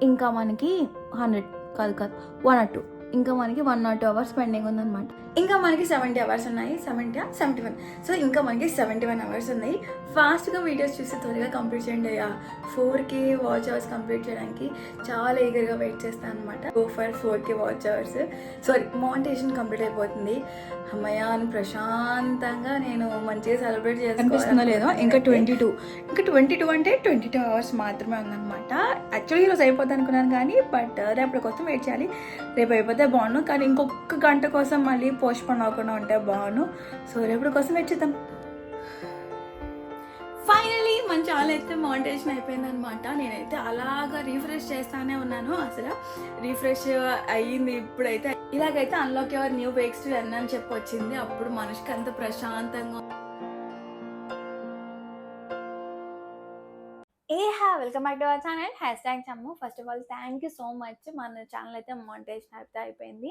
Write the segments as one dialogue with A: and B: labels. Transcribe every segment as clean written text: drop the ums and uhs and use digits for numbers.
A: ఇంకా మనకి 100 కాదు 1 or 2, ఇంకా మనకి 1 or 2 అవర్స్ పెండింగ్ ఉందన్నమాట. ఇంకా మనకి 70 అవర్స్ ఉన్నాయి. 71. సో ఇంకా మనకి 71 అవర్స్ ఉన్నాయి. ఫాస్ట్గా వీడియోస్ చూసి త్వరగా కంప్లీట్ చేయండి అయ్యా. 4K వాచ్ అవర్స్ కంప్లీట్ చేయడానికి చాలా ఈగర్గా వెయిట్ చేస్తాను అనమాట. Go for 4K watch hours. Sorry, monetization complete అయిపోతుంది. అమ్మయ్య అని ప్రశాంతంగా నేను మంచిగా సెలబ్రేట్ చేసుకుంటున్నా లేదో. ఇంకా 22 అంటే 22 అవర్స్ మాత్రమే ఉందన్నమాట. యాక్చువల్లీ ఈరోజు అయిపోద్ది అనుకున్నాను కానీ రేపటి కోసం వెయిట్ చేయాలి. రేపు అయిపోతే బాగున్నాను, కానీ ఇంకొక గంట కోసం మళ్ళీ పోస్ట్పోన్ అవ్వకుండా ఉంటే బాగున్నాను. సో రేపటి కోసం వెయిట్ చేద్దాం. ఫైనలీ మన ఛానల్ అయితే మానిటైజేషన్ అయిపోయిందనమాట. నేనైతే అలాగా రీఫ్రెష్ చేస్తానే ఉన్నాను. అసలు రీఫ్రెష్ అయ్యింది. ఇప్పుడైతే ఇలాగైతే unlock your new ways to earn అని చెప్పి వచ్చింది. అప్పుడు మనిషికి అంత ప్రశాంతంగా. Welcome back to our channel #Chammu. First of all thank you so much. మన ఛానల్ అయితే మానిటైజేషన్ అయితే అయిపోయింది.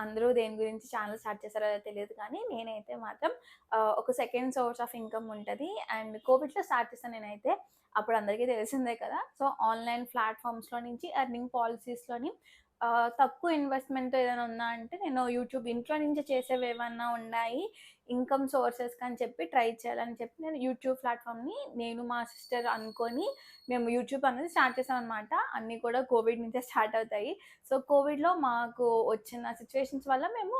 A: అందరూ దేని గురించి ఛానల్ స్టార్ట్ చేస్తారో తెలియదు, కానీ నేనైతే మాత్రం ఒక సెకండ్ సోర్స్ ఆఫ్ ఇన్కమ్ ఉంటుంది. అండ్ కోవిడ్లో స్టార్ట్ చేస్తాను నేనైతే. అప్పుడు అందరికీ తెలిసిందే కదా. సో ఆన్లైన్ ప్లాట్ఫామ్స్లో నుంచి ఎర్నింగ్ పాలసీస్లోని తక్కువ ఇన్వెస్ట్మెంట్ ఏదైనా ఉందా అంటే నేను యూట్యూబ్ ఇంట్లో నుంచి చేసేవి ఏమన్నా ఉన్నాయి ఇన్కమ్ సోర్సెస్ అని చెప్పి ట్రై చేయాలని చెప్పి నేను యూట్యూబ్ ప్లాట్ఫామ్ని నేను మా సిస్టర్ అనుకొని మేము యూట్యూబ్ అనేది స్టార్ట్ చేసాం అనమాట. అన్నీ కూడా కోవిడ్ నుంచే స్టార్ట్ అవుతాయి. సో కోవిడ్లో మాకు వచ్చిన సిచ్యువేషన్స్ వల్ల మేము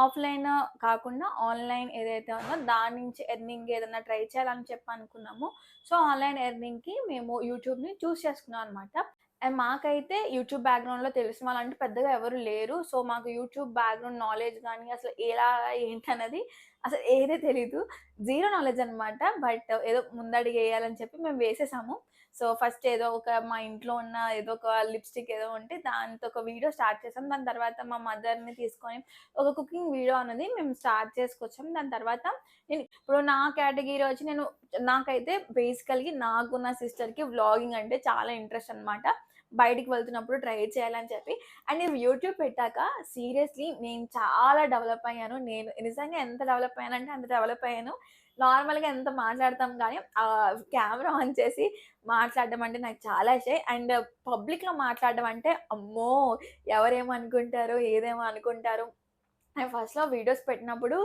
A: ఆఫ్లైన్ కాకుండా ఆన్లైన్ ఏదైతే ఉందో దాని నుంచి ఎర్నింగ్ ఏదైనా ట్రై చేయాలని చెప్పి అనుకున్నాము. సో ఆన్లైన్ ఎర్నింగ్కి మేము యూట్యూబ్ని చూస్ చేసుకున్నాం అనమాట. అండ్ మాకైతే యూట్యూబ్ బ్యాక్గ్రౌండ్లో తెలిసిన వాళ్ళంటే పెద్దగా ఎవరు లేరు. సో మాకు యూట్యూబ్ బ్యాక్గ్రౌండ్ నాలెడ్జ్ కానీ అసలు ఎలా ఏంటన్నది అసలు ఏదే తెలీదు. జీరో నాలెడ్జ్ అనమాట. బట్ ఏదో ముందడుగు వేయాలని చెప్పి మేము వేసేసాము. సో ఫస్ట్ ఏదో ఒక మా ఇంట్లో ఉన్న ఏదో ఒక లిప్స్టిక్ ఏదో ఉంటే దాంతో ఒక వీడియో స్టార్ట్ చేసాం. దాని తర్వాత మా మదర్ని తీసుకొని ఒక కుకింగ్ వీడియో అనేది మేము స్టార్ట్ చేసుకొచ్చాం. దాని తర్వాత నేను ఇప్పుడు నా కేటగిరీ వచ్చి నాకైతే బేసికల్గా నాకు నా సిస్టర్కి వ్లాగింగ్ అంటే చాలా ఇంట్రెస్ట్ అనమాట. బయటికి వెళ్తున్నప్పుడు ట్రై చేయాలని చెప్పి. అండ్ నేను యూట్యూబ్ పెట్టాక సీరియస్లీ నేను చాలా డెవలప్ అయ్యాను. నేను నిజంగా ఎంత డెవలప్ అయ్యానంటే అంత డెవలప్ అయ్యాను. నార్మల్గా ఎంత మాట్లాడతాం కానీ కెమెరా ఆన్ చేసి మాట్లాడడం అంటే నాకు చాలా ఇష్టం. అండ్ పబ్లిక్లో మాట్లాడడం అంటే అమ్మో ఎవరేమనుకుంటారో ఏదేమో అనుకుంటారు. అండ్ ఫస్ట్‌లో వీడియోస్ పెట్టినప్పుడు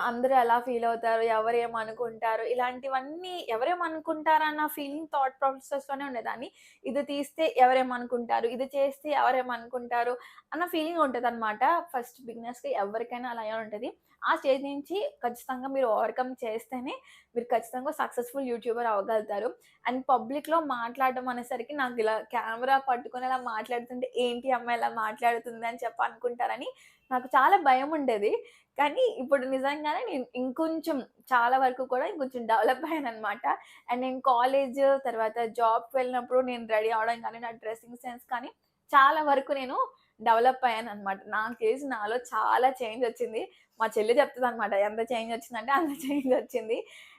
A: అందరూ ఎలా ఫీల్ అవుతారు, ఎవరేమనుకుంటారు, ఇలాంటివన్నీ ఎవరేమనుకుంటారన్న ఫీలింగ్ థాట్ ప్రాసెస్‌లోనే ఉండేదాన్ని. ఇది తీస్తే ఎవరేమనుకుంటారు, ఇది చేస్తే ఎవరేమనుకుంటారు అన్న ఫీలింగ్ ఉంటదనమాట. ఫస్ట్ బిగినర్స్‌కి ఎవరికైనా అలాగే ఉంటది. ఆ స్టేజ్ నుంచి ఖచ్చితంగా మీరు ఓవర్‌కమ్ చేస్తేనే మీరు ఖచ్చితంగా సక్సెస్‌ఫుల్ యూట్యూబర్ అవ్వగలుగుతారు. అండ్ పబ్లిక్‌లో మాట్లాడడం అనేసరికి నాకు ఇలా కెమెరా పట్టుకొని అలా మాట్లాడుతుంటే ఏంటి ఈ అమ్మాయి ఇలా మాట్లాడుతుంది అని చెప్పి అనుకుంటారని నాకు చాలా భయముండేది. కానీ ఇప్పుడు నిజంగానే నేను ఇంకొంచెం చాలా వరకు కూడా ఇంకొంచెం డెవలప్ అయ్యాననమాట. అండ్ నేను కాలేజ్ తర్వాత జాబ్‌కి వెళ్ళినప్పుడు నేను రెడీ అవ్వడం కానీ, నా డ్రెస్సింగ్ సెన్స్ కానీ చాలా వరకు నేను డెవలప్ అయ్యాననమాట. నాకు తెలిసి నాలో చాలా చేంజ్ వచ్చింది. మా చెల్లి చెప్తదనమాట ఎంత చేంజ్ వచ్చిందంటే అంత చేంజ్ వచ్చింది.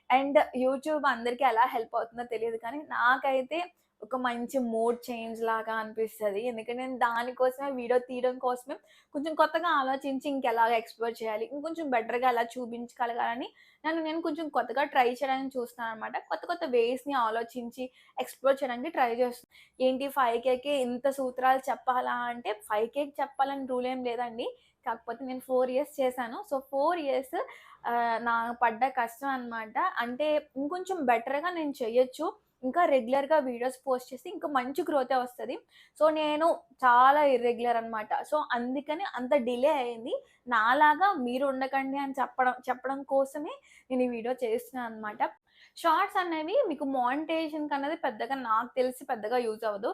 A: అండ్ యూట్యూబ్ అందరికీ ఎలా హెల్ప్ అవుతుందో తెలీదు కానీ నాకైతే ఒక మంచి మూడ్ చేంజ్ లాగా అనిపిస్తది. ఎందుకంటే నేను దానికోసమే వీడియో తీయడం కోసమే కొంచెం కొత్తగా ఆలోచించి ఇంకెలాగ ఎక్స్‌ప్లోర్ చేయాలి, ఇంకొంచెం బెటర్‌గా ఎలా చూపించగలగాలని నేను కొంచెం కొత్తగా ట్రై చేయడానికి చూస్తున్నాననమాట. కొత్త కొత్త వేస్‌ని ఆలోచించి ఎక్స్‌ప్లోర్ చేయడానికి ట్రై చేస్తున్నా. ఏంటి 5Kకి ఇంత సూత్రాలు చెప్పాలా అంటే 5Kకి చెప్పాలని రూల్ ఏం లేదండి. కాకపోతే నేను 4 ఇయర్స్ చేశాను. సో 4 ఇయర్స్ నాకు పడ్డ కష్టం అనమాట. అంటే ఇంకొంచెం బెటర్‌గా నేను చెయ్యొచ్చు. ఇంకా రెగ్యులర్‌గా వీడియోస్ పోస్ట్ చేస్తే ఇంకా మంచి గ్రోతే వస్తది. సో నేను చాలా ఇర్రెగ్యులర్ అనమాట. సో అందుకని అంత డిలే అయింది. నాలాగా మీరు ఉండకండి అని చెప్పడం కోసమే నేను ఈ వీడియో చేస్తున్నాను అనమాట. షార్ట్స్ అనేవి మీకు మానిటైజేషన్‌కి అనేది పెద్దగా నాకు తెలిసి పెద్దగా యూజ్ అవ్వదు.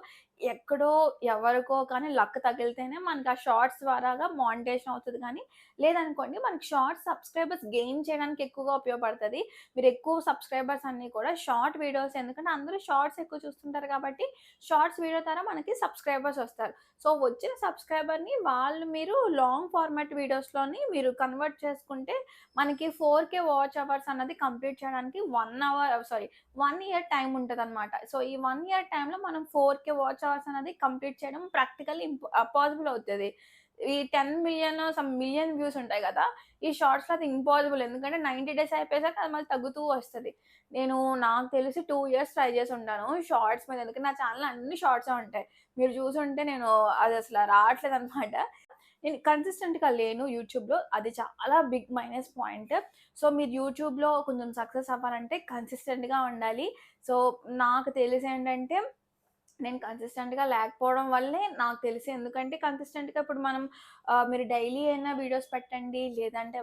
A: ఎక్కడో ఎవరికో కానీ లక్ తగిలితేనే మనకి ఆ షార్ట్స్ ద్వారాగా మానిటైజేషన్ అవుతది కానీ, లేదనుకోండి మనకి షార్ట్స్ సబ్స్క్రైబర్స్ గెయిన్ చేయడానికి ఎక్కువగా ఉపయోగపడతది. మీరు ఎక్కువ సబ్స్క్రైబర్స్ అన్నీ కూడా షార్ట్ వీడియోస్, ఎందుకంటే అందరూ షార్ట్స్ ఎక్కువ చూస్తుంటారు కాబట్టి షార్ట్స్ వీడియో ద్వారా మనకి సబ్స్క్రైబర్స్ వస్తారు. సో వచ్చిన సబ్స్క్రైబర్‌ని వాళ్ళు మీరు లాంగ్ ఫార్మాట్ వీడియోస్‌లోని మీరు కన్వర్ట్ చేసుకుంటే మనకి 4K వాచ్ అవర్స్ అన్నది కంప్లీట్ చేయడానికి 1 ఇయర్ టైం ఉంటదనమాట. సో ఈ 1 ఇయర్ టైంలో మనం 4K వాచ్ అవర్స్ అనేది కంప్లీట్ చేయడం ప్రాక్టికల్లీ పాసిబుల్ అవుతది. ఈ 10,000,000 మిలియన్ వ్యూస్ ఉంటాయి గదా! ఈ షార్ట్స్‌లో అది ఇంపాసిబుల్. ఎందుకంటే 90 డేస్ అయిపోయాక అది మళ్ళీ తగ్గుతూ వస్తది. నేను నాకు తెలిసి 2 ఇయర్స్ ట్రై చేసుంటాను షార్ట్స్ మీద. ఎందుకంటే నా ఛానెల్‌లో అన్ని షార్ట్సే ఉంటాయి. మీరు చూసుంటే నేను అదసల రావట్లేదనమాట. నేను కన్సిస్టెంట్‌గా లేను యూట్యూబ్‌లో. అది చాలా బిగ్ మైనస్ పాయింట్. సో, మీరు యూట్యూబ్‌లో కొంచెం సక్సెస్ అవ్వాలంటే కన్సిస్టెంట్‌గా ఉండాలి. సో, నాకు తెలిసేంటంటే నేను కన్సిస్టెంట్‌గా లేకపోవడం వల్లే నాకు తెలిసి. ఎందుకంటే కన్సిస్టెంట్‌గా ఇప్పుడు మనం మీరు డైలీ అయినా వీడియోస్ పెట్టండి. లేదంటే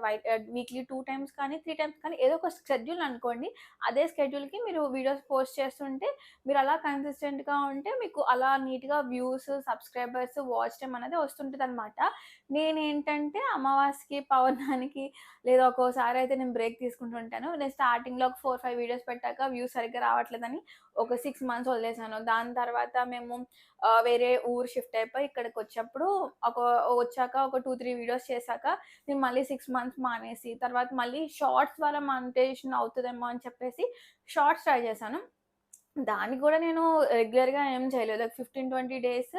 A: వీక్లీ 2 టైమ్స్ కానీ, 3 టైమ్స్ కానీ ఏదో ఒక షెడ్యూల్ అనుకోండి. అదే షెడ్యూల్‌కి మీరు వీడియోస్ పోస్ట్ చేస్తుంటే మీరు అలా కన్సిస్టెంట్‌గా ఉంటే మీకు అలా నీట్‌గా వ్యూస్, సబ్స్క్రైబర్స్, వాచ్ టైమ్ అనేది వస్తుంటదనమాట. నేనేంటంటే అమావాస్యకి, పౌర్ణానికి లేదా ఒక్కోసారి అయితే నేను బ్రేక్ తీసుకుంటూ ఉంటాను. నేను స్టార్టింగ్‌లో ఒక 4, 5 వీడియోస్ పెట్టాక వ్యూస్ సరిగ్గా రావట్లేదని ఒక 6 మంత్స్ వదిలేసాను. దాని తర్వాత మేము వేరే ఊరు షిఫ్ట్ అయిపోయి ఇక్కడికొచ్చినప్పుడు ఒక వచ్చాక ఒక 2, 3 వీడియోస్ చేశాక నేను మళ్ళీ 6 మంత్స్ మానేసి, తర్వాత మళ్ళీ షార్ట్స్ ద్వారా మానిటైజేషన్ అవుతదేమో అని చెప్పేసి షార్ట్స్ ట్రై చేశాను. దానికి గూడా నేను రెగ్యులర్‌గా ఏం చేయలేదు. ఒక 15, 20 డేస్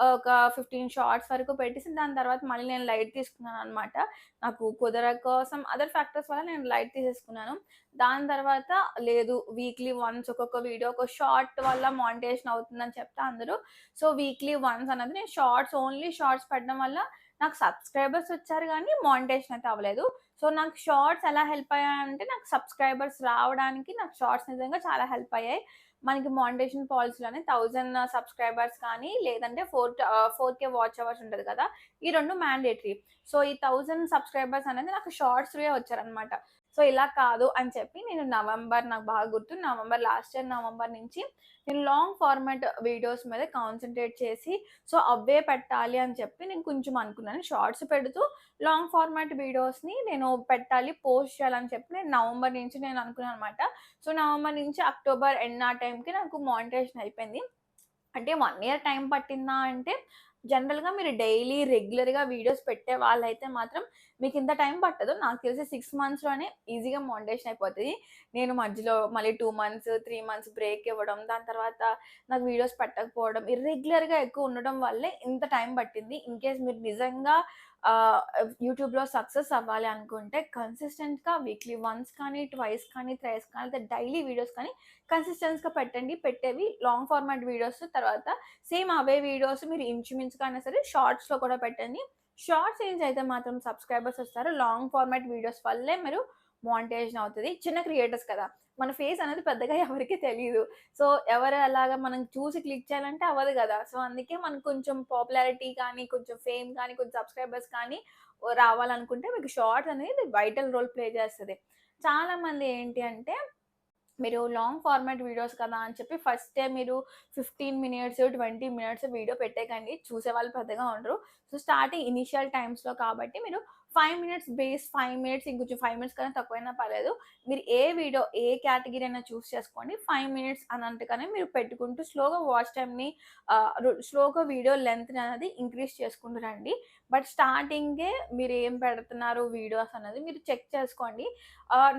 A: ఒక 15 షార్ట్స్ వరకు పెట్టేసి దాని తర్వాత మళ్ళీ నేను లైట్ తీసుకున్నాననమాట. నాకు కుదరక సమ్ అదర్ ఫ్యాక్టర్స్ వల్ల నేను లైట్ తీసేసుకున్నాను. దాని తర్వాత లేదు వీక్లీ వన్స్ ఒక్కొక్క వీడియో ఒక షార్ట్ వల్ల మానిటైజేషన్ అవుతుందని చెప్తే అందరూ. సో, వీక్లీ వన్స్ అన్నది నేను షార్ట్స్ ఓన్లీ షార్ట్స్ పెట్టడం వల్ల నాకు సబ్స్క్రైబర్స్ వచ్చారు గానీ మానిటైజేషన్ అయితే అవ్వలేదు. సో, నాకు షార్ట్స్ ఎలా హెల్ప్ అయ్యాయంటే నాకు సబ్స్క్రైబర్స్ రావడానికి నాకు షార్ట్స్ నిజంగా చాలా హెల్ప్ అయ్యాయి. మనకి మానిటైజేషన్ పాలిసీలోనే 1000 సబ్స్క్రైబర్స్ కానీ, లేదంటే 4K వాచ్ అవర్స్ ఉంటది కదా! ఈ 2 మ్యాండేటరీ. సో, ఈ 1000 సబ్స్క్రైబర్స్ అనేది నాకు షార్ట్స్ త్రూయే వచ్చారనమాట. సో, ఇలా కాదు అని చెప్పి నేను నాకు బాగా గుర్తు లాస్ట్ ఇయర్ నవంబర్ నుంచి నేను లాంగ్ ఫార్మాట్ వీడియోస్ మీద కాన్సంట్రేట్ చేసి, సో, అవే పెట్టాలి అని చెప్పి నేను కొంచెం అనుకున్నాను. షార్ట్స్ పెడుతూ లాంగ్ ఫార్మాట్ వీడియోస్‌ని నేను పెట్టాలి, పోస్ట్ చేయాలని చెప్పి నేను నవంబర్ నుంచి నేను అనుకున్నాననమాట. సో, నవంబర్ నుంచి అక్టోబర్ ఎండ్ ఆ టైంకి నాకు మానిటైజేషన్ అయిపోయింది. అంటే 1 ఇయర్ టైం పట్టిందా అంటే, జనరల్‌గా మీరు డైలీ రెగ్యులర్‌గా వీడియోస్ పెట్టే వాళ్ళైతే మాత్రం మీకింత టైం పట్టదు. నాకు తెలిసి 6 మంత్స్‌లోనే ఈజీగా మానిటైజేషన్ అయిపోతది. నేను మధ్యలో మళ్ళీ 2 మంత్స్, 3 మంత్స్ బ్రేక్ ఇవ్వడం, దాని తర్వాత నాకు వీడియోస్ పెట్టకపోవడం, ఇర్రెగ్యులర్‌గా ఎక్కువ ఉండడం వల్లే ఇంత టైం పట్టింది. ఇన్‌కేస్ మీరు నిజంగా యూట్యూబ్‌లో సక్సెస్ అవ్వాలి అనుకుంటే కన్సిస్టెంట్‌గా వీక్లీ వన్స్ కానీ, ట్వైస్ కానీ, థ్రైస్ కానీ, లేదా డైలీ వీడియోస్ కానీ కన్సిస్టెన్స్‌గా పెట్టండి. పెట్టేవి లాంగ్ ఫార్మాట్ వీడియోస్ తర్వాత సేమ్ అవే వీడియోస్ మీరు ఇంచుమించుగా అయినా సరే షార్ట్స్‌లో కూడా పెట్టండి. షార్ట్స్ రేంజ్ అయితే మాత్రం సబ్స్క్రైబర్స్ వస్తారు. లాంగ్ ఫార్మాట్ వీడియోస్ వల్లే మీరు మానిటైజేషన్ అవుతది. చిన్న క్రియేటర్స్ కదా! మన ఫేస్ అనేది పెద్దగా ఎవరికీ తెలీదు. సో, ఎవరు అలాగా మనం చూసి క్లిక్ చేయాలంటే అవ్వదు గదా! సో, అందుకే మనకు కొంచెం పాపులారిటీ కానీ, కొంచెం ఫేమ్ కానీ, కొంచెం సబ్స్క్రైబర్స్ కానీ రావాలనుకుంటే మీకు షార్ట్స్ అనేది వైటల్ రోల్ ప్లే చేస్తది. చాలామంది ఏంటి అంటే మీరు లాంగ్ ఫార్మాట్ వీడియోస్ కదా అని చెప్పి ఫస్టే మీరు 15 మినిట్స్, 20 మినిట్స్ వీడియో పెట్టేకండి. చూసేవాళ్ళు పెద్దగా ఉండరు. సో, స్టార్టింగ్ ఇనీషియల్ టైమ్స్‌లో కాబట్టి మీరు 5 మినిట్స్ బేస్ 5 మినిట్స్ ఇంకొంచెం 5 మినిట్స్ కన్నా తక్కువైనా పర్లేదు. మీరు ఏ వీడియో, ఏ కేటగిరీ అయినా చూస్ చేసుకోండి. 5 మినిట్స్ అన్నట్టుగానే మీరు పెట్టుకుంటూ స్లోగా వాచ్ టైమ్‌ని స్లోగా వీడియో లెంగ్త్‌ని అనేది ఇంక్రీజ్ చేసుకుంటూ రండి. బట్ స్టార్టింగే మీరు ఏం పెడుతున్నారు వీడియోస్ అనేది మీరు చెక్ చేసుకోండి.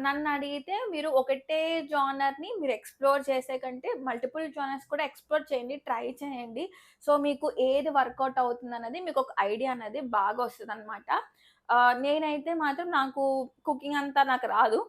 A: నన్నడిగితే మీరు ఒకటే జానర్‌ని మీరు ఎక్స్‌ప్లోర్ చేసే కంటే మల్టిపుల్ జానర్స్ కూడా ఎక్స్‌ప్లోర్ చేయండి. ట్రై చేయండి. సో, మీకు ఏది వర్కౌట్ అవుతుందన్నది మీకొక ఐడియా అనేది బాగా వస్తదనమాట. నేనైతే మాత్రం నాకు కుకింగ్ అంతా నాకు రాదు.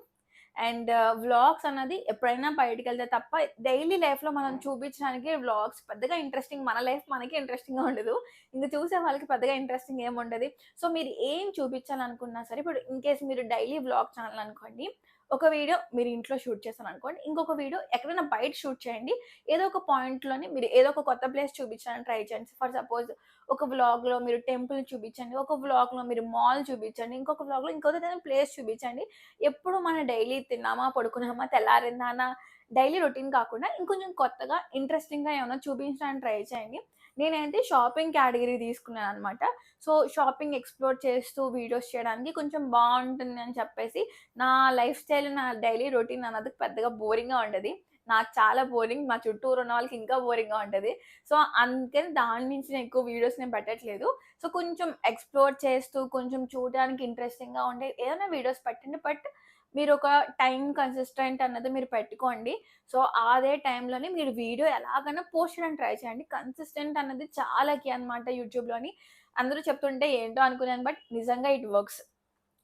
A: అండ్ వ్లాగ్స్ అన్నది ఎప్పుడైనా బయటికెళ్తే తప్ప డైలీ లైఫ్‌లో మనం చూపించడానికి వ్లాగ్స్ పెద్దగా ఇంట్రెస్టింగ్ మన లైఫ్ మనకే ఇంట్రెస్టింగ్‌గా ఉండదు. ఇంక చూసే వాళ్ళకి పెద్దగా ఇంట్రెస్టింగ్ ఏముండదు. సో, మీరు ఏం చూపించాలనుకున్నా సరే ఇప్పుడు ఇన్‌కేస్ మీరు డైలీ వ్లాగ్ ఛానెల్ అనుకోండి. ఒక వీడియో మీరు ఇంట్లో షూట్ చేశారనుకోండి. ఇంకొక వీడియో ఎక్కడైనా బయట షూట్ చేయండి. ఏదో ఒక పాయింట్‌లోని మీరు ఏదో ఒక కొత్త ప్లేస్ చూపించడానికి ట్రై చేయండి. ఫర్ సపోజ్ ఒక వ్లాగ్‌లో మీరు టెంపుల్ చూపించండి. ఒక వ్లాగ్‌లో మీరు మాల్ చూపించండి. ఇంకొక వ్లాగ్‌లో ఇంకోదేదైనా ప్లేస్ చూపించండి. ఎప్పుడు మన డైలీ తిన్నామా, పడుకున్నామా, తెల్లారిందా అన్న డైలీ రొటీన్ కాకుండా ఇంకొంచెం కొత్తగా, ఇంట్రెస్టింగ్‌గా ఏమన్నా చూపించడానికి ట్రై చేయండి. నేనైతే షాపింగ్ కేటగిరీ తీసుకున్నాననమాట. సో, షాపింగ్ ఎక్స్‌ప్లోర్ చేస్తూ వీడియోస్ చేయడానికి కొంచెం బావుంటుంది అని చెప్పేసి, నా లైఫ్ స్టైల్, నా డైలీ రొటీన్ అన్నది పెద్దగా బోరింగ్‌గా ఉంటది. నాకు చాలా బోరింగ్. మా చుట్టూరు ఉన్న వాళ్ళకి ఇంకా బోరింగ్‌గా ఉంటది. సో, అందుకని దాని నుంచి నేను ఎక్కువ వీడియోస్ నేను పెట్టట్లేదు. సో, కొంచెం ఎక్స్‌ప్లోర్ చేస్తూ, కొంచెం చూడడానికి ఇంట్రెస్టింగ్‌గా ఉండే ఏదైనా వీడియోస్ పెట్టండి. బట్ మీరొక టైమ్ కన్సిస్టెంట్ అన్నది మీరు పెట్టుకోండి. సో, అదే టైంలోనే మీరు వీడియో ఎలాగైనా పోస్ట్ చేయడానికి ట్రై చేయండి. కన్సిస్టెంట్ అన్నది చాలా కీ అనమాట యూట్యూబ్‌లోని. అందరూ చెప్తుంటే ఏంటో అనుకున్నాను. బట్ నిజంగా ఇట్ వర్క్స్.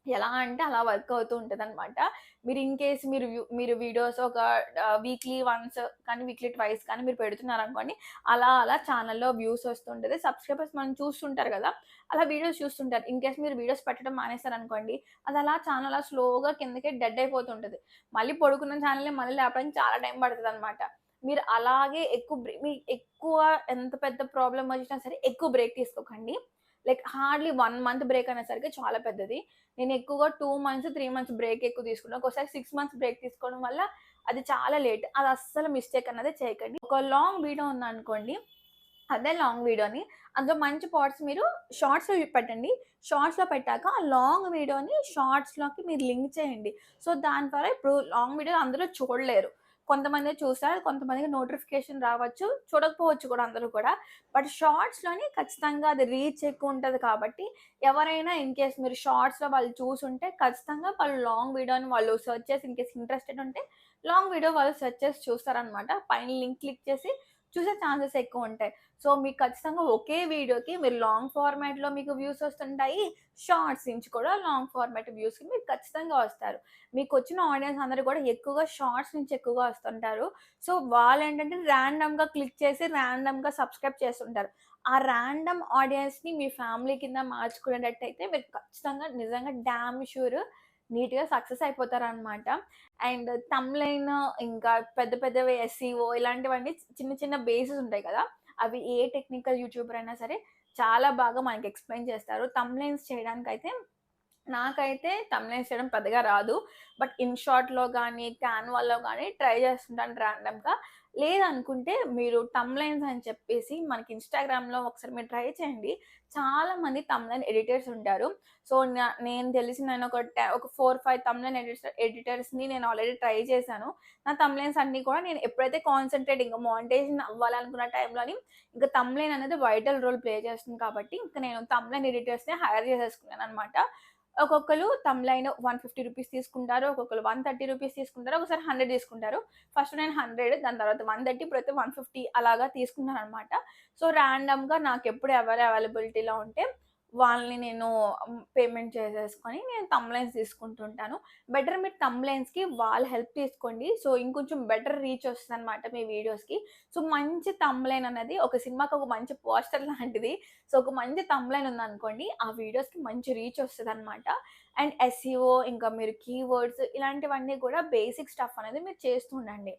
A: ఎలా అంటే అలా వర్క్ అవుతూ ఉంటదనమాట. మీరు ఇన్ కేస్ మీరు వీడియోస్ ఒక వీక్లీ వన్స్ కానీ, వీక్లీ ట్వైస్ కానీ మీరు పెడుతున్నారనుకోండి. అలా ఛానెల్‌లో వ్యూస్ వస్తుంటది. సబ్‌స్క్రైబర్స్ మనం చూస్తుంటారు గదా! అలా వీడియోస్ చూస్తుంటారు. ఇన్ కేస్ మీరు వీడియోస్ పెట్టడం మానేసారనుకోండి, అది అలా ఛానెల్ స్లోగా కిందకి డెడ్ అయిపోతుంటది. మళ్ళీ పడుకున్న ఛానెల్‌ని మళ్ళీ లేపడానికి చాలా టైం పడతదనమాట. మీరు అలాగే మీ ఎక్కువ ఎంత పెద్ద ప్రాబ్లమ్ వచ్చినా సరే ఎక్కువ బ్రేక్ తీసుకోకండి. లైక్ హార్డ్‌లీ 1 మంత్ బ్రేక్ అనేసరికి చాలా పెద్దది. నేను ఎక్కువగా 2 మంత్స్, 3 మంత్స్ బ్రేక్ ఎక్కువ తీసుకున్నా. ఒక్కోసారి 6 మంత్స్ బ్రేక్ తీసుకోవడం వల్ల అది చాలా లేట్. అది అస్సలు మిస్టేక్ అన్నది చేయకండి. ఒక లాంగ్ వీడియో ఉందనుకోండి, అదే లాంగ్ వీడియోని అందులో మంచి పార్ట్స్ మీరు షార్ట్స్‌లో పెట్టండి. షార్ట్స్‌లో పెట్టాక ఆ లాంగ్ వీడియోని షార్ట్స్‌లోకి మీరు లింక్ చేయండి. సో, దాని ద్వారా ఇప్పుడు లాంగ్ వీడియో అందరూ చూడలేరు. కొంతమందే చూస్తారు. కొంతమందికి నోటిఫికేషన్ రావచ్చు. చూడకపోవచ్చు కూడా అందరూ కూడా. బట్ షార్ట్స్‌లోని ఖచ్చితంగా అది రీచ్ ఎక్కువుంటది కాబట్టి, ఎవరైనా ఇన్ కేస్ మీరు షార్ట్స్‌లో వాళ్ళు చూసుంటే ఖచ్చితంగా వాళ్ళు లాంగ్ వీడియోని వాళ్ళు సెర్చ్ చేసి ఇన్ కేస్ ఇంట్రెస్టెడ్ ఉంటే, లాంగ్ వీడియో వాళ్ళు సెర్చ్ చేసి చూస్తారనమాట. పైన లింక్ క్లిక్ చేసి చూసే ఛాన్సెస్ ఎక్కువుంటాయి. సో, మీకు ఖచ్చితంగా ఒకే వీడియోకి మీరు లాంగ్ ఫార్మాట్‌లో మీకు వ్యూస్ వస్తుంటాయి. షార్ట్స్ నుంచి కూడా లాంగ్ ఫార్మాట్ వ్యూస్‌కి మీరు ఖచ్చితంగా వస్తారు. మీకొచ్చిన ఆడియన్స్ అందరూ కూడా ఎక్కువగా షార్ట్స్ నుంచి ఎక్కువగా వస్తుంటారు. సో, వాళ్ళేంటంటే ర్యాండమ్‌గా క్లిక్ చేసి ర్యాండమ్‌గా సబ్‌స్క్రైబ్ చేస్తుంటారు. ఆ ర్యాండమ్ ఆడియన్స్‌ని మీ ఫ్యామిలీ కింద మార్చుకునేటట్టయితే మీరు ఖచ్చితంగా నిజంగా డామ్ ష్యూర్ నీట్‌గా సక్సెస్ అయిపోతారనమాట. అండ్ థంబ్‌నెయిల్ ఇంకా పెద్ద పెద్దవి ఎస్‌ఈఓ ఇలాంటివన్నీ చిన్న చిన్న బేసెస్ ఉంటాయి కదా! అవి ఏ టెక్నికల్ యూట్యూబర్ అయినా సరే చాలా బాగా మనకి ఎక్స్‌ప్లెయిన్ చేస్తారు. థంబ్‌నెయిల్స్ చేయడానికైతే నాకైతే థంబ్‌నెయిల్స్ చేయడం పెద్దగా రాదు. బట్ ఇన్‌షాట్‌లో గానీ, క్యాన్వాలో గానీ ట్రై చేస్తుంటాను ర్యాండమ్‌గా. లేదనుకుంటే మీరు థంబ్‌నెయిల్స్ అని చెప్పేసి మనకి ఇన్‌స్టాగ్రామ్‌లో ఒకసారి మీరు ట్రై చేయండి. చాలా మంది థంబ్‌నెయిల్ ఎడిటర్స్ ఉంటారు. సో, నేను తెలిసి ఒక 4, 5 థంబ్‌నెయిల్ ఎడిటర్స్‌ని నేను ఆల్రెడీ ట్రై చేశాను. నా థంబ్‌నెయిల్స్ అన్నీ కూడా నేను ఎప్పుడైతే కాన్సంట్రేట్ ఇంక మానిటైజేషన్ అవ్వాలనుకున్న టైంలోని ఇంక థంబ్‌నెయిల్ అనేది వైటల్ రోల్ ప్లే చేస్తుంది కాబట్టి, ఇంక నేను థంబ్‌నెయిల్ ఎడిటర్స్‌ని హైర్ చేసేసుకున్నాననమాట. ఒక్కొక్కళ్ళు థంబ్‌నెయిల్ రూ. 150 తీసుకుంటారు. ఒక్కొక్కళ్ళు రూ. 130 తీసుకుంటారు. ఒకసారి 100 తీసుకుంటారు. ఫస్ట్ నేను 100 దాని తర్వాత 130 ఇప్పుడైతే 150 అలాగా తీసుకున్నాననమాట. సో, ర్యాండమ్‌గా నాకెప్పుడు ఎవరు అవైలబిలిటీలో ఉంటే వాళ్ళని నేను పేమెంట్ చేసేసుకొని నేను థంబ్‌నెయిల్స్ తీసుకుంటుంటాను. బెటర్ మీరు థంబ్‌నెయిల్స్‌కి వాళ్ళ హెల్ప్ తీసుకోండి. సో, ఇంకొంచెం బెటర్ రీచ్ వస్తదనమాట మీ వీడియోస్‌కి. సో, మంచి థంబ్‌నెయిల్ అనేది ఒక సినిమాకి ఒక మంచి పోస్టర్ లాంటిది. సో, ఒక మంచి థంబ్‌నెయిల్ ఉందనుకోండి, ఆ వీడియోస్‌కి మంచి రీచ్ వస్తదనమాట. అండ్ ఎస్‌ఈఓ ఇంకా మీరు కీవర్డ్స్ ఇలాంటివన్నీ కూడా బేసిక్ స్టఫ్ అనేది మీరు చేస్తూ ఉండండి.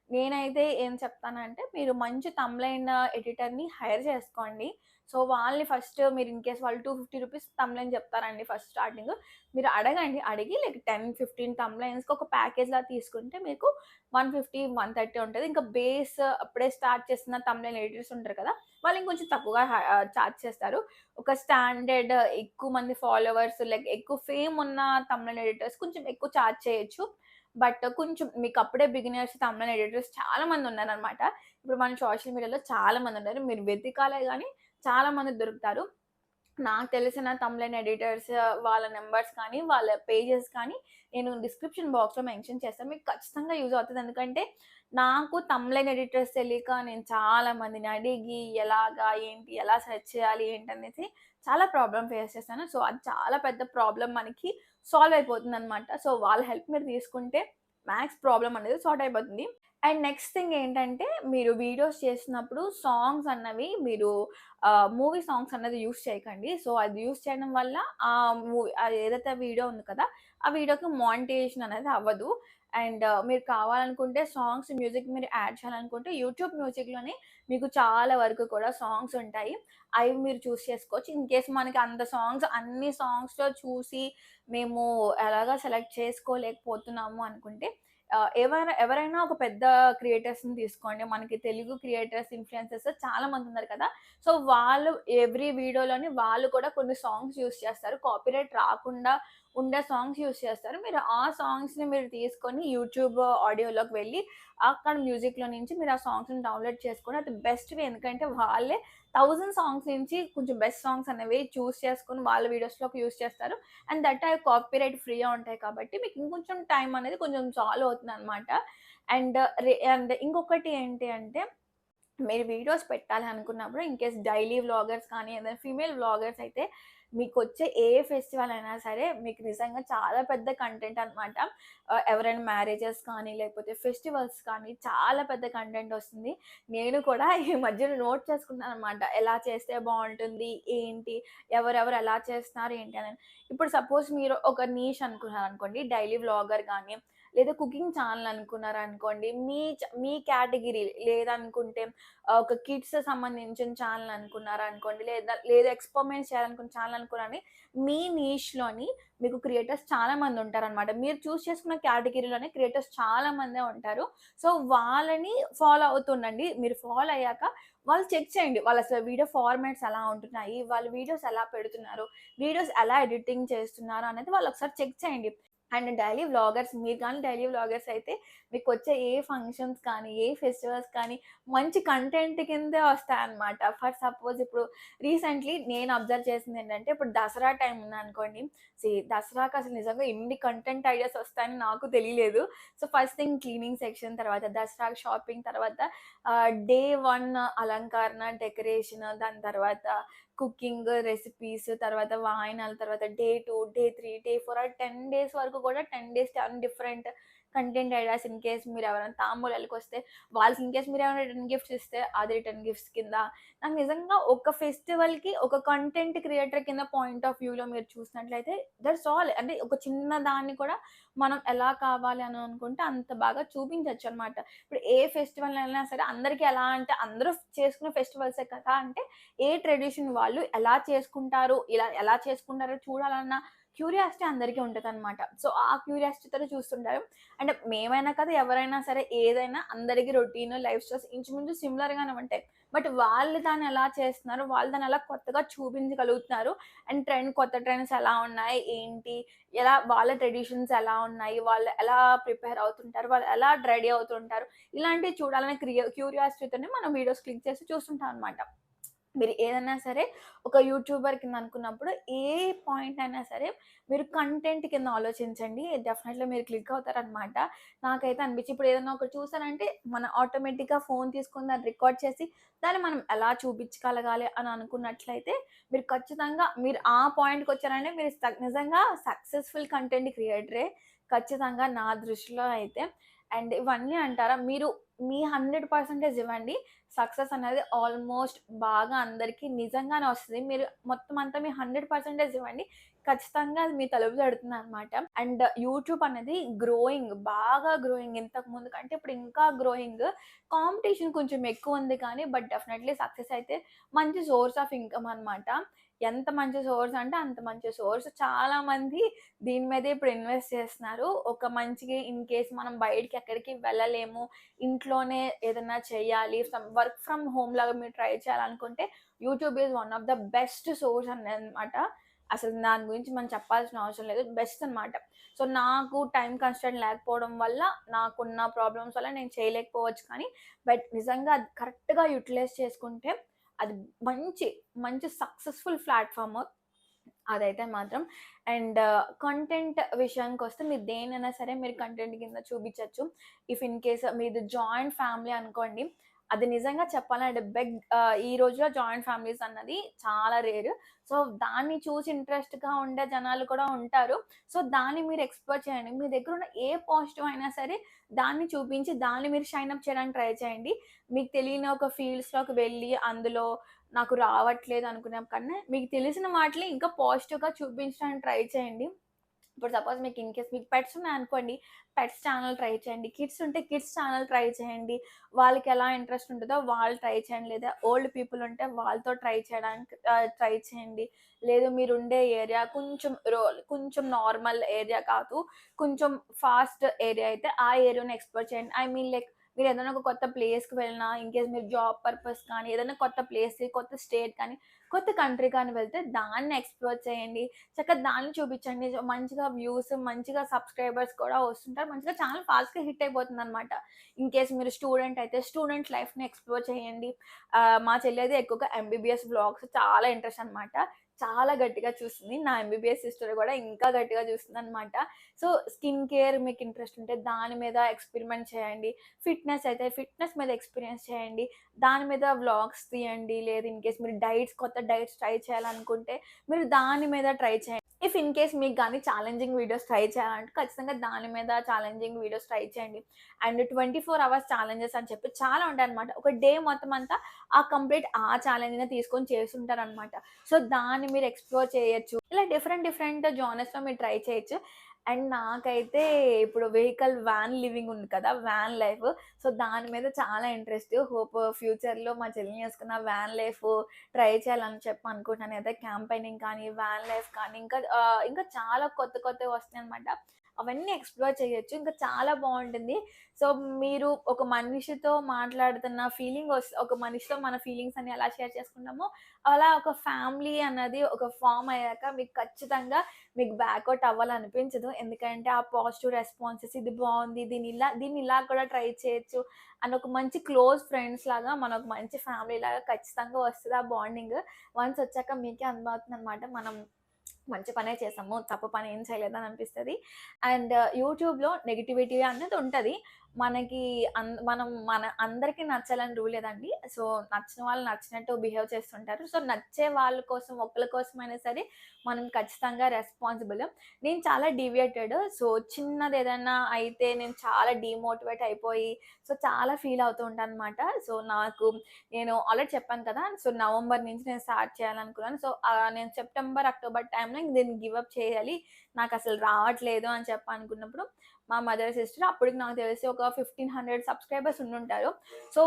A: నేనైతే ఏం చెప్తానంటే, మీరు మంచి థంబ్‌నెయిల్ ఎడిటర్‌ని హైర్ చేసుకోండి. సో, వాళ్ళని ఫస్ట్ మీరు ఇన్ కేస్ వాళ్ళు రూ. 250 థంబ్‌నెయిల్ చెప్తారండి ఫస్ట్ స్టార్టింగ్. మీరు అడగండి. అడిగి లైక్ 10, 15 థంబ్‌నెయిల్స్‌కి ఒక ప్యాకేజ్‌లా తీసుకుంటే మీకు 150, 130 ఉంటది. ఇంకా బేస్ అప్పుడే స్టార్ట్ చేస్తున్న థంబ్‌నెయిల్ ఎడిటర్స్ ఉంటారు కదా! వాళ్ళు ఇంకొంచెం తక్కువగా చార్జ్ చేస్తారు. ఒక స్టాండర్డ్ ఎక్కువ మంది ఫాలోవర్స్ లైక్ ఎక్కువ ఫేమ్ ఉన్న థంబ్‌నెయిల్ ఎడిటర్స్ కొంచెం ఎక్కువ చార్జ్ చేయొచ్చు. బట్ కొంచెం మీకు అప్పుడే బిగినర్స్ థంబ్‌నెయిల్ ఎడిటర్స్ చాలా మంది ఉన్నారనమాట. ఇప్పుడు మన సోషల్ మీడియాలో చాలా మంది ఉన్నారు. మీరు వెతికాలే గాని చాలా మంది దొరుకుతారు. నాకు తెలిసిన థంబ్‌నెయిల్ ఎడిటర్స్ వాళ్ళ నంబర్స్ కానీ, వాళ్ళ పేజెస్ కానీ నేను డిస్క్రిప్షన్ బాక్స్‌లో మెన్షన్ చేస్తాను. మీకు ఖచ్చితంగా యూజ్ అవుతది. ఎందుకంటే నాకు థంబ్‌నెయిల్ ఎడిటర్స్ తెలియక నేను చాలా మందిని అడిగి ఎలాగా, ఏంటి, ఎలా సెర్చ్ చేయాలి ఏంటనేసి చాలా ప్రాబ్లమ్ ఫేస్ చేశాను. సో, అది చాలా పెద్ద ప్రాబ్లమ్ మనకి సాల్వ్ అయిపోతుందనమాట. సో, వాళ్ళ హెల్ప్ మీరు తీసుకుంటే మ్యాక్స్ ప్రాబ్లమ్ అనేది సార్ట్ అయిపోతుంది. అండ్ నెక్స్ట్ థింగ్ ఏంటంటే మీరు వీడియోస్ చేసినప్పుడు సాంగ్స్ అన్నవి మీరు మూవీ సాంగ్స్ అన్నది యూజ్ చేయకండి. సో, అది యూజ్ చేయడం వల్ల అది ఏదైతే వీడియో ఉంది కదా! ఆ వీడియోకి మానిటైజేషన్ అనేది అవ్వదు. అండ్ మీరు కావాలనుకుంటే సాంగ్స్, మ్యూజిక్ మీరు యాడ్ చేయాలనుకుంటే యూట్యూబ్ మ్యూజిక్‌లోనే మీకు చాలా వరకు కూడా సాంగ్స్ ఉంటాయి. అవి మీరు చూజ్ చేసుకోవచ్చు. ఇన్ కేస్ మనకి అంత సాంగ్స్ అన్ని సాంగ్స్‌లో చూసి మేము ఎలాగా సెలెక్ట్ చేసుకోలేకపోతున్నాము అనుకుంటే ఎవరైనా ఒక పెద్ద క్రియేటర్స్‌ని తీసుకోండి. మనకి తెలుగు క్రియేటర్స్, ఇన్‌ఫ్లుయెన్సర్స్ చాలా మందున్నారు కదా! సో, వాళ్ళు ఎవ్రీ వీడియోలోని వాళ్ళు కూడా కొన్ని సాంగ్స్ యూజ్ చేస్తారు. కాపీరైట్ రాకుండా ఉండే సాంగ్స్ యూజ్ చేస్తారు. మీరు ఆ సాంగ్స్‌ని మీరు తీసుకొని యూట్యూబ్ ఆడియోలోకి వెళ్ళి, అక్కడ మ్యూజిక్‌లో నుంచి మీరు ఆ సాంగ్స్‌ని డౌన్‌లోడ్ చేసుకొని అది బెస్ట్ వే. ఎందుకంటే వాళ్ళే 1000 సాంగ్స్ నుంచి కొంచెం బెస్ట్ సాంగ్స్ అనేవి చూజ్ చేసుకొని వాళ్ళ వీడియోస్‌లోకి యూజ్ చేస్తారు. అండ్ దట్ అవి కాపీరైట్ ఫ్రీగా ఉంటాయి కాబట్టి మీకు ఇంకొంచెం టైం అనేది కొంచెం సాల్వ్ అవుతుందనమాట. అండ్ ఇంకొకటి ఏంటి అంటే మీరు వీడియోస్ పెట్టాలి అనుకున్నప్పుడు ఇన్‌కేస్ డైలీ వ్లాగర్స్ కానీ, ఏదైనా ఫీమేల్ వ్లాగర్స్ అయితే మీకొచ్చే ఏ ఫెస్టివల్ అయినా సరే మీకు నిజంగా చాలా పెద్ద కంటెంట్ అనమాట. ఎవరైనా మ్యారేజెస్ కానీ, లేకపోతే ఫెస్టివల్స్ కానీ చాలా పెద్ద కంటెంట్ వస్తుంది. నేను కూడా ఈ మధ్యన నోట్ చేసుకున్నాననమాట. ఎలా చేస్తే బావుంటుంది? ఏంటి? ఎవరెవరు ఎలా చేస్తున్నారు? ఏంటి అని. ఇప్పుడు సపోజ్ మీరు ఒక నీష్ అనుకున్నారనుకోండి. డైలీ వ్లాగర్ గానీ, లేదా కుకింగ్ ఛానెల్ అనుకున్నారనుకోండి. మీ కేటగిరీ లేదనుకుంటే ఒక కిడ్స్ సంబంధించిన ఛానెల్ అనుకున్నారనుకోండి. లేదా ఎక్స్‌పెరిమెంట్స్ చేయాలనుకున్న ఛానెల్ అనుకున్నారని మీ నీష్‌లోని మీకు క్రియేటర్స్ చాలా మంది ఉంటారనమాట. మీరు చూజ్ చేసుకున్న కేటగిరీలోనే క్రియేటర్స్ చాలా మందే ఉంటారు. సో, వాళ్ళని ఫాలో అవుతుండండి. మీరు ఫాలో అయ్యాక వాళ్ళు చెక్ చేయండి. వాళ్ళసలు వీడియో ఫార్మాట్స్ ఎలా ఉంటున్నాయి? వాళ్ళు వీడియోస్ ఎలా పెడుతున్నారు? వీడియోస్ ఎలా ఎడిటింగ్ చేస్తున్నారు? అనేది వాళ్ళొకసారి చెక్ చేయండి. అండ్ డైలీ వ్లాగర్స్ మీరు గాని డైలీ వ్లాగర్స్ అయితే మీకొచ్చే ఏ ఫంక్షన్స్ కానీ, ఏ ఫెస్టివల్స్ కానీ మంచి కంటెంట్ కిందే వస్తాయన్నమాట. ఫర్ సపోజ్ ఇప్పుడు రీసెంట్‌లీ నేను అబ్జర్వ్ చేసిందేంటంటే, ఇప్పుడు దసరా టైం ఉందనుకోండి. దసరాకి అసలు నిజంగా ఇన్ని కంటెంట్ ఐడియాస్ వస్తాయని నాకు తెలియలేదు. So, first thing cleaning section, తర్వాత దసరాకి షాపింగ్, తర్వాత డే 1 అలంకరణ, డెకరేషన్, దాని తర్వాత కుకింగ్, రెసిపీస్, తర్వాత వాయినాలు, తర్వాత డే 2, డే 3, డే 4 అలా 10 డేస్ వరకు కూడా 10 days 10 different content ideas. In case మీరెవరైనా తాంబూలాలకొస్తే వాళ్ళకి ఇన్‌కేస్ మీరేమైనా రిటర్న్ గిఫ్ట్స్ ఇస్తే అది రిటర్న్ గిఫ్ట్స్ కింద. నాకు నిజంగా ఒక ఫెస్టివల్‌కి ఒక కంటెంట్ క్రియేటర్ కింద పాయింట్ ఆఫ్ వ్యూలో మీరు చూసినట్లయితే దట్స్ ఆల్. అంటే ఒక చిన్న దాన్ని కూడా మనం ఎలా కావాలి అని అనుకుంటే అంత బాగా చూపించొచ్చనమాట. ఇప్పుడు ఏ ఫెస్టివల్ అయినా సరే అందరికి ఎలా అంటే అందరూ చేసుకునే ఫెస్టివల్సే కదా! అంటే ఏ ట్రెడిషన్ వాళ్ళు ఎలా చేసుకుంటారు, ఇలా ఎలా చేసుకుంటారో చూడాలన్న క్యూరియాసిటీ అందరికీ ఉంటదనమాట. సో, ఆ క్యూరియాసిటీతోనే చూస్తుంటారు. అంటే మేమైనా కాదు ఎవరైనా సరే ఏదైనా అందరికి రొటీన్ లైఫ్ స్టైల్స్ ఇంచుమించు సిమిలర్‌గానే ఉంటాయి. బట్ వాళ్ళు దాన్ని ఎలా చేస్తున్నారు, వాళ్ళు దాన్ని ఎలా కొత్తగా చూపించగలుగుతున్నారు. అండ్ కొత్త ట్రెండ్స్ ఎలా ఉన్నాయి, ఏంటి, ఎలా వాళ్ళ ట్రెడిషన్స్ ఎలా ఉన్నాయి, వాళ్ళు ఎలా ప్రిపేర్ అవుతుంటారు, వాళ్ళు ఎలా రెడీ అవుతుంటారు. ఇలాంటివి చూడాలనే క్యూరియాసిటీతోనే మనం వీడియోస్ క్లిక్ చేసి చూస్తుంటాం అనమాట. మీరు ఏదన్నా సరే ఒక యూట్యూబర్ కింద అనుకున్నప్పుడు ఏ పాయింట్ అయినా సరే మీరు కంటెంట్ కింద ఆలోచించండి. డెఫినెట్‌లీ మీరు క్లిక్ అవుతారనమాట. నాకైతే అనిపించి ఇప్పుడు ఏదన్నా ఒకటి చూసానంటే మన ఆటోమేటిక్‌గా ఫోన్ తీసుకొని దాన్ని రికార్డ్ చేసి దాన్ని మనం ఎలా చూపించగలగాలి అని అనుకున్నట్లయితే మీరు ఖచ్చితంగా మీరు ఆ పాయింట్‌కొచ్చారంటే మీరు నిజంగా సక్సెస్‌ఫుల్ కంటెంట్ క్రియేటరే ఖచ్చితంగా నా దృష్టిలో అయితే. అండ్ ఇవన్నీ అంటారా మీరు మీ 100% ఇవ్వండి. సక్సెస్ అనేది ఆల్‌మోస్ట్ బాగా అందరికి నిజంగానే వస్తది. మీరు మొత్తం అంతా మీ 100% ఇవ్వండి. ఖచ్చితంగా అది మీ తలుపు తడుతుందనమాట. అండ్ యూట్యూబ్ అనేది బాగా గ్రోయింగ్. ఇంతకు ముందు కంటే ఇప్పుడు ఇంకా గ్రోయింగ్. కాంపిటీషన్ కొంచెం ఎక్కువుంది కానీ, బట్ డెఫినైట్‌లీ సక్సెస్ అయితే మంచి సోర్స్ ఆఫ్ ఇన్‌కమ్ అనమాట. ఎంత మంచి సోర్స్ అంటే అంత మంచి సోర్స్. చాలా మంది దీని మీదే ఇప్పుడు ఇన్వెస్ట్ చేస్తున్నారు. ఒక మంచిగా ఇన్ కేస్ మనం బయటికి ఎక్కడికి వెళ్ళలేము. ఇంట్లోనే ఏదన్నా చేయాలి. వర్క్ ఫ్రమ్ హోమ్ లాగా మీరు ట్రై చేయాలనుకుంటే YouTube is one of the best source అనమాట. అసలు దాని గురించి మనం చెప్పాల్సిన అవసరం లేదు. బెస్ట్ అనమాట. సో, నాకు టైమ్ కన్‌స్ట్రెయింట్ లేకపోవడం వల్ల, నాకున్న ప్రాబ్లమ్స్ వల్ల నేను చేయలేకపోవచ్చు కానీ, బట్ నిజంగా అది కరెక్ట్‌గా యుటిలైజ్ చేసుకుంటే అది మంచి, మంచి సక్సెస్‌ఫుల్ ప్లాట్‌ఫార్మ్. అదైతే మాత్రం. అండ్ కంటెంట్ విషయానికొస్తే మీరు దేన్నైనా సరే మీరు కంటెంట్ కింద చూపించొచ్చు. ఇఫ్ ఇన్ కేస్ మీది జాయింట్ ఫ్యామిలీ అనుకోండి. అది నిజంగా చెప్పాలంటే ఈ రోజుల్లో జాయింట్ ఫ్యామిలీస్ అన్నది చాలా రేర్. సో, దాన్ని చూసి ఇంట్రెస్ట్‌గా ఉండే జనాలు కూడా ఉంటారు. సో, దాన్ని మీరు ఎక్స్‌ప్లోర్ చేయండి. మీ దగ్గరున్న ఏ పాజిటివ్ అయినా సరే దాన్ని చూపించి దాన్ని మీరు షైన్ అప్ చేయడానికి ట్రై చేయండి. మీకు తెలియని ఒక ఫీల్డ్స్‌లోకి వెళ్ళి అందులో నాకు రావట్లేదు అనుకునే కన్నా, మీకు తెలిసిన వాటిని ఇంకా పాజిటివ్‌గా చూపించడానికి ట్రై చేయండి. ఇప్పుడు సపోజ్ మీకు ఇన్‌కేస్ మీకు పెట్స్ ఉన్నాయనుకోండి, పెట్స్ ఛానెల్ ట్రై చేయండి. కిడ్స్ ఉంటే కిడ్స్ ఛానెల్ ట్రై చేయండి. వాళ్ళకెలా ఇంట్రెస్ట్ ఉంటదో వాళ్ళు ట్రై చేయండి. లేదా ఓల్డ్ పీపుల్ ఉంటే వాళ్ళతో ట్రై చేయడానికి ట్రై చేయండి. లేదు మీరుండే ఏరియా కొంచెం నార్మల్ ఏరియా కాదు. కొంచెం ఫాస్ట్ ఏరియా అయితే ఆ ఏరియాని ఎక్స్‌ప్లోర్ చేయండి. ఐ మీన్ లైక్ మీరేదైనా ఒక కొత్త ప్లేస్‌కి వెళ్ళినా, ఇన్‌కేస్ మీరు జాబ్ పర్పస్ కానీ, ఏదైనా కొత్త ప్లేస్‌కి, కొత్త స్టేట్ కానీ, కొత్త కంట్రీ కానీ వెళ్తే దాన్ని ఎక్స్‌ప్లోర్ చేయండి. చక్కగా దాన్ని చూపించండి. మంచిగా వ్యూస్, మంచిగా సబ్‌స్క్రైబర్స్ కూడా వస్తుంటారు. మంచిగా ఛానెల్ ఫాస్ట్‌గా హిట్ అయిపోతుందనమాట. ఇన్‌కేస్ మీరు స్టూడెంట్ అయితే స్టూడెంట్ లైఫ్‌ని ఎక్స్‌ప్లోర్ చేయండి. మా చెల్లి అయితే ఎక్కువగా ఎంబీబీఎస్ వ్లాగ్స్ చాలా ఇంట్రెస్ట్ అనమాట. చాలా గట్టిగా చూస్తుంది. నా ఎంబీబీఎస్ సిస్టర్ గూడా ఇంకా గట్టిగా చూస్తుందనమాట. సో, స్కిన్ కేర్ మీకు ఇంట్రెస్ట్ ఉంటే దాని మీద ఎక్స్‌పెరిమెంట్ చేయండి. ఫిట్‌నెస్ అయితే ఫిట్‌నెస్ మీద ఎక్స్‌పీరియన్స్ చేయండి. దాని మీద వ్లాగ్స్ తీయండి. లేదు ఇన్‌కేస్ మీరు కొత్త డైట్స్ ట్రై చేయాలనుకుంటే మీరు దాని మీద ట్రై చేయండి. ఇఫ్ ఇన్‌కేస్ మీకు గాని ఛాలెంజింగ్ వీడియోస్ ట్రై చేయాలంటే ఖచ్చితంగా దాని మీద ఛాలెంజింగ్ వీడియోస్ ట్రై చేయండి. అండ్ 24 అవర్స్ ఛాలెంజెస్ అని చెప్పి చాలా ఉంటాయన్నమాట. ఒక డే మొత్తం అంతా కంప్లీట్ ఛాలెంజ్‌నే తీసుకొని చేసుంటారనమాట. సో, దాన్ని మీరు ఎక్స్‌ప్లోర్ చేయొచ్చు. ఇలా డిఫరెంట్ డిఫరెంట్ జోనర్స్‌లో మీరు ట్రై చేయొచ్చు. అండ్ నాకైతే ఇప్పుడు వ్యాన్ లివింగ్ ఉంది కదా! Van life. సో, దాని మీద చాలా ఇంట్రెస్ట్. హోప్ ఫ్యూచర్‌లో మా చెల్లిని చేసుకున్న వ్యాన్ లైఫ్ ట్రై చేయాలని చెప్పి అనుకుంటున్నాను. ఏదో క్యాంపెయినింగ్ కానీ, వ్యాన్ లైఫ్ కానీ ఇంకా చాలా కొత్త కొత్తవి వస్తున్నాయన్నమాట. అవన్నీ ఎక్స్‌ప్లోర్ చేయొచ్చు. ఇంకా చాలా బావుంటుంది. సో, మీరు ఒక మనిషితో మాట్లాడుతున్న ఒక మనిషితో మన ఫీలింగ్స్ అన్ని ఎలా షేర్ చేసుకుంటామో, అలా ఒక ఫ్యామిలీ అన్నది ఒక ఫార్మ్ అయ్యాక మీకు ఖచ్చితంగా మీకు బ్యాకౌట్ అవ్వాలనిపించదు. ఎందుకంటే ఆ పాజిటివ్ రెస్పాన్సెస్ ఇది బావుంది. దీన్ని ఇలా కూడా ట్రై చేయొచ్చు అని ఒక మంచి క్లోజ్ ఫ్రెండ్స్ లాగా మన ఒక మంచి ఫ్యామిలీ లాగా ఖచ్చితంగా వస్తది ఆ బాండింగ్. వన్స్ వచ్చాక మీకే అర్థమవుతుందనమాట. మనం మంచి పనే చేసాము. తప్పు పని ఏం చేయలేదని అనిపిస్తది. అండ్ యూట్యూబ్‌లో నెగటివిటీ అనేది ఉంటది. మనకి మన అందరికి నచ్చాలని రూల్ లేదండి. సో, నచ్చిన వాళ్ళు నచ్చినట్టు బిహేవ్ చేస్తుంటారు. సో, నచ్చే వాళ్ళ కోసం ఒకళ్ళ కోసమైనా సరే మనం ఖచ్చితంగా రెస్పాన్సిబుల్. నేను చాలా డీవియేటెడ్. సో, చిన్నదేదన్నా అయితే నేను చాలా డీమోటివేట్ అయిపోయి చాలా ఫీల్ అవుతూ ఉంటానన్నమాట. సో, నేను ఆల్రెడీ చెప్పాను కదా! సో, నవంబర్ నుంచి నేను స్టార్ట్ చేయాలనుకున్నాను. సో, నేను సెప్టెంబర్, అక్టోబర్ టైంలో దీన్ని గివ్ అప్ చేయాలి. నాకసలు రావట్లేదు అని అనుకున్నప్పుడు మా మదర్, సిస్టర్ అప్పటికి నాకు తెలిసి ఒక 1500 సబ్‌స్క్రైబర్స్ ఉండుంటారు. సో,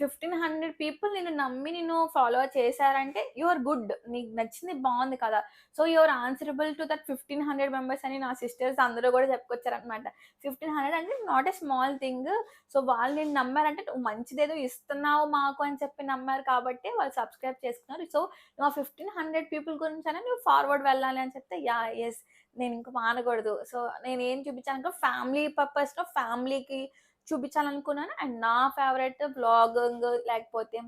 A: 1500 పీపుల్ నిన్ను ఫాలో చేశారంటే యూ ఆర్ గుడ్. నీకు నచ్చింది బావుంది కదా! So, you are answerable to that 1500 members అని నా సిస్టర్స్ అందరూ గూడా చెప్పుకొచ్చారనమాట. 1500 అంటే not a small thing. So, వాళ్ళు నిన్ను నమ్మారంటే నువ్వు మంచిదేదో ఇస్తున్నావు మాకు అని చెప్పి నమ్మారు కాబట్టి వాళ్ళు సబ్‌స్క్రైబ్ చేసుకున్నారు. సో, నువ్వు ఆ 1500 పీపుల్ గురించైనా నువ్వు ఫార్వర్డ్ వెళ్ళాలి అని చెప్తే యెస్. నేనింక మానకూడదు. సో, నేనేం చూపించానంటే ఫ్యామిలీ పర్పస్‌లో ఫ్యామిలీకి చూపించాలనుకున్నాను. అండ్ నా ఫేవరెట్ వ్లాగింగ్ లేకపోతే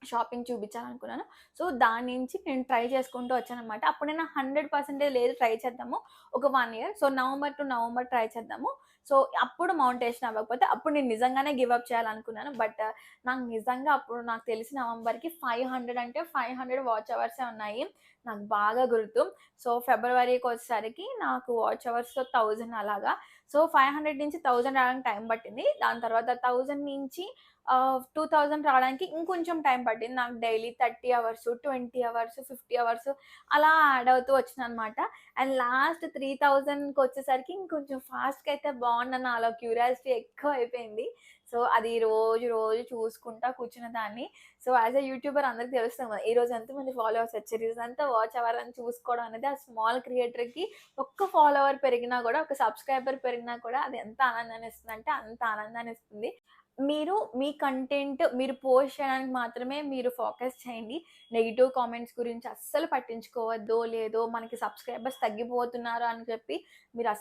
A: షాపింగ్ చూపించాలనుకున్నాను. సో, దాని నుంచి నేను ట్రై చేసుకుంటూ వచ్చాననమాట. అప్పుడు నేను 100% లేదు ట్రై చేద్దాము. ఒక 1 year. So, November to November try చేద్దాము. సో, అప్పుడు మౌంటేషన్ అవ్వకపోతే అప్పుడు నేను నిజంగానే గివ్ అప్ చేయాలనుకున్నాను. బట్ నాకు నిజంగా అప్పుడు నాకు తెలిసి నవంబర్‌కి 500 వాచ్ అవర్సే ఉన్నాయి. నాకు బాగా గుర్తు. సో, ఫిబ్రవరికొచ్చేసరికి నాకు వాచ్ అవర్స్ 1000 అలాగా. సో, 500 నుంచి 1000 రావడానికి టైం పట్టింది. దాని తర్వాత 1000 నుంచి 2000 రావడానికి ఇంకొంచెం టైం పట్టింది. నాకు డైలీ 30 అవర్స్, 20 అవర్స్, 50 అవర్స్ అలా యాడ్ అవుతూ వచ్చిందనమాట. అండ్ లాస్ట్ 3000కొచ్చేసరికి ఇంకొంచెం ఫాస్ట్‌గా అయితే బావుండని నాలో క్యూరియాసిటీ ఎక్కువైపోయింది. సో, అది రోజు చూసుకుంటా కూర్చునేదాన్ని. సో, యాస్ ఎ యూట్యూబర్ అందరికి తెలుస్తాం కదా! ఈరోజు ఎంతమంది ఫాలోవర్స్ వచ్చారు, ఈరోజంతా వాచ్ అవర్ అని చూసుకోవడం అనేది ఆ స్మాల్ క్రియేటర్‌కి ఒక్క ఫాలోవర్ పెరిగినా కూడా, ఒక సబ్‌స్క్రైబర్ పెరిగినా కూడా అది ఎంత ఆనందాన్నిస్తుందంటే అంత ఆనందాన్నిస్తుంది. మీరు మీ కంటెంట్ మీరు పోస్ట్ చేయడానికి మాత్రమే మీరు ఫోకస్ చేయండి. నెగెటివ్ కామెంట్స్ గురించి అస్సలు పట్టించుకోవద్దు. లేదో మనకి సబ్‌స్క్రైబర్స్ తగ్గిపోతున్నారు అని చెప్పి మీరు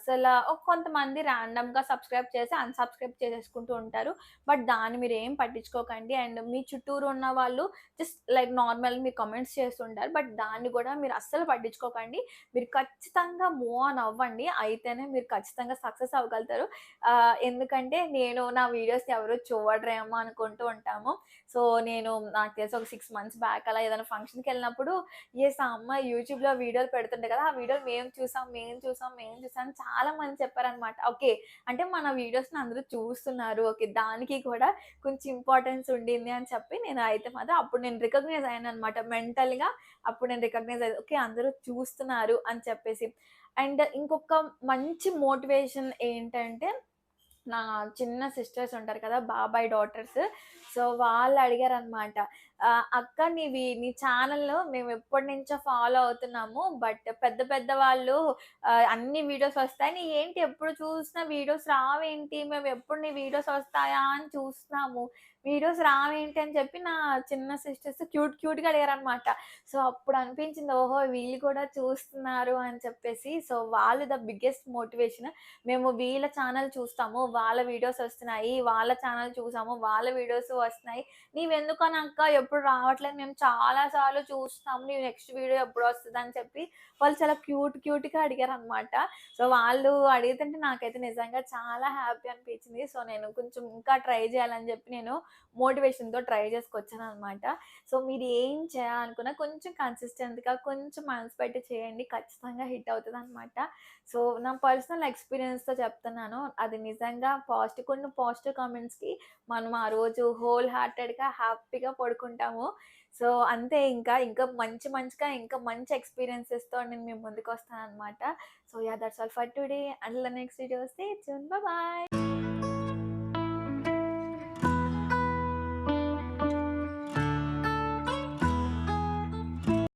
A: కొంతమంది ర్యాండమ్‌గా సబ్‌స్క్రైబ్ చేసి అన్‌సబ్‌స్క్రైబ్ చేసేసుకుంటూ ఉంటారు. బట్ దాన్ని మీరేం పట్టించుకోకండి. అండ్ మీ చుట్టూరు ఉన్న వాళ్ళు జస్ట్ లైక్ నార్మల్ మీరు కామెంట్స్ చేస్తుంటారు. బట్ దాన్ని కూడా మీరు అస్సలు పట్టించుకోకండి. మీరు ఖచ్చితంగా మూవ్ ఆన్ అవ్వండి. అయితేనే మీరు ఖచ్చితంగా సక్సెస్ అవ్వగలుగుతారు. ఎందుకంటే నా వీడియోస్‌ని ఎవరు చూడరేమో అనుకుంటూ ఉంటాము. సో, నాకు తెలిసి ఒక 6 మంత్స్ బ్యాక్ అలా ఏదైనా ఫంక్షన్‌కెళ్ళినప్పుడు ఆ అమ్మాయి యూట్యూబ్‌లో వీడియోలు పెడుతుండే కదా! ఆ వీడియోలు మేము చూసాం అని చాలా మంది చెప్పారనమాట. ఓకే. అంటే మన వీడియోస్‌ని అందరూ చూస్తున్నారు. ఓకే. దానికి కూడా కొంచెం ఇంపార్టెన్స్ ఉండింది అని చెప్పి అప్పుడు నేను రికగ్నైజ్ అయ్యాననమాట. మెంటల్‌గా అప్పుడు నేను రికగ్నైజ్ అయ్యా. ఓకే. అందరూ చూస్తున్నారు అని చెప్పేసి. అండ్ ఇంకొక మంచి మోటివేషన్ ఏంటంటే నా చిన్న సిస్టర్స్ ఉంటారు కదా! బాబాయ్ డాటర్స్. సో, వాళ్ళు అడిగారనమాట. "అక్క నీ ఛానెల్‌లో మేము ఎప్పటినుంచో ఫాలో అవుతున్నాము. బట్ పెద్ద పెద్ద వాళ్ళు అన్ని వీడియోస్ వస్తాయి. నీయేంటి ఎప్పుడు చూసినా వీడియోస్ రావేంటి? మేము ఎప్పుడు నీ వీడియోస్ వస్తాయా అని చూస్తున్నాము. వీడియోస్ రావేంటి?" అని చెప్పి నా చిన్న సిస్టర్స్ క్యూట్‌గా అడిగారనమాట. సో, అప్పుడు అనిపించింది ఓహో! వీళ్ళు కూడా చూస్తున్నారు అని చెప్పేసి. సో, వాళ్ళు ద బిగ్గెస్ట్ మోటివేషన్. మేము వీళ్ళ ఛానెల్ చూస్తాము. వాళ్ళ వీడియోస్ వస్తున్నాయి. వాళ్ళ ఛానెల్ చూసాము. వాళ్ళ వీడియోస్ వస్తున్నాయి. నీవెందుకనక్క ఎప్పుడు రావట్లేదు. మేము చాలా సార్లు చూస్తున్నాము. నీ నెక్స్ట్ వీడియో ఎప్పుడొస్తదని చెప్పి వాళ్ళు చాలా క్యూట్‌గా అడిగారనమాట. సో, వాళ్ళు అడుగుతుంటే నాకైతే నిజంగా చాలా హ్యాపీ అనిపించింది. సో, నేను కొంచెం ఇంకా ట్రై చేయాలని చెప్పి నేను మోటివేషన్‌తో ట్రై చేసుకొచ్చాననమాట. సో, మీరు ఏం చేయాలనుకున్నా కొంచెం కన్సిస్టెంట్‌గా కొంచెం మనసు పెట్టి చేయండి. ఖచ్చితంగా హిట్ అవుతదనమాట. సో, నా పర్సనల్ ఎక్స్‌పీరియన్స్‌తో చెప్తున్నాను. అది నిజంగా కొన్ని పాజిటివ్ కామెంట్స్‌కి మనం ఆ రోజు హోల్ హార్టెడ్‌గా హ్యాపీగా పడుకుంటాము. సో, అంతే ఇంకా మంచిగా ఇంకా మంచి ఎక్స్‌పీరియన్సెస్‌తో నేను మీ ముందుకొస్తాననమాట. So, yeah! That's all for today. Until the next video. Stay tuned. Bye.